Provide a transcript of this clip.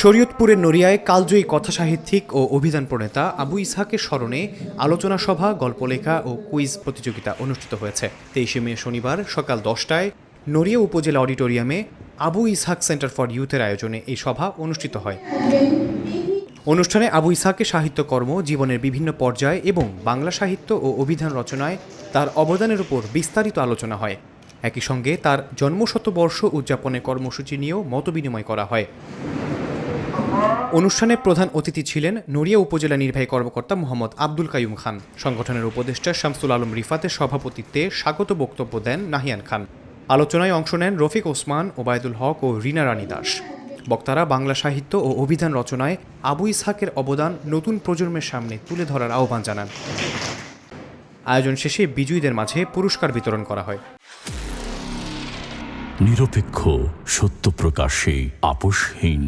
শরীয়তপুরের নড়িয়ায় কালজয়ী কথাসাহিত্যিক ও অভিধান প্রণেতা আবু ইসহাকের স্মরণে আলোচনা সভা, গল্পলেখা ও কুইজ প্রতিযোগিতা অনুষ্ঠিত হয়েছে। 23 মে শনিবার সকাল 10টায় নড়িয়া উপজেলা অডিটোরিয়ামে আবু ইসহাক সেন্টার ফর ইউথের আয়োজনে এই সভা অনুষ্ঠিত হয়। অনুষ্ঠানে আবু ইসহাকের সাহিত্যকর্ম, জীবনের বিভিন্ন পর্যায় এবং বাংলা সাহিত্য ও অভিধান রচনায় তার অবদানের উপর বিস্তারিত আলোচনা হয়। একই সঙ্গে তার জন্মশতবর্ষ উদযাপনের কর্মসূচি নিয়েও মতবিনিময় করা হয়। অনুষ্ঠানে প্রধান অতিথি ছিলেন নড়িয়া উপজেলা নির্বাহী কর্মকর্তা মোহাম্মদ আব্দুল কাইয়ুম খান। সংগঠনের উপদেষ্টা শামসুল আলম রিফাতের সভাপতিত্বে স্বাগত বক্তব্য দেন নাহিয়ান খান। আলোচনায় অংশ নেন রফিক ওসমান, ওবায়দুল হক ও রিনা রানী দাস। বক্তারা বাংলা সাহিত্য ও অভিধান রচনায় আবু ইসহাকের অবদান নতুন প্রজন্মের সামনে তুলে ধরার আহ্বান জানান। আয়োজন শেষে বিজয়ীদের মাঝে পুরস্কার বিতরণ করা হয়। নিরপেক্ষ, সত্য প্রকাশে আপোষহীন।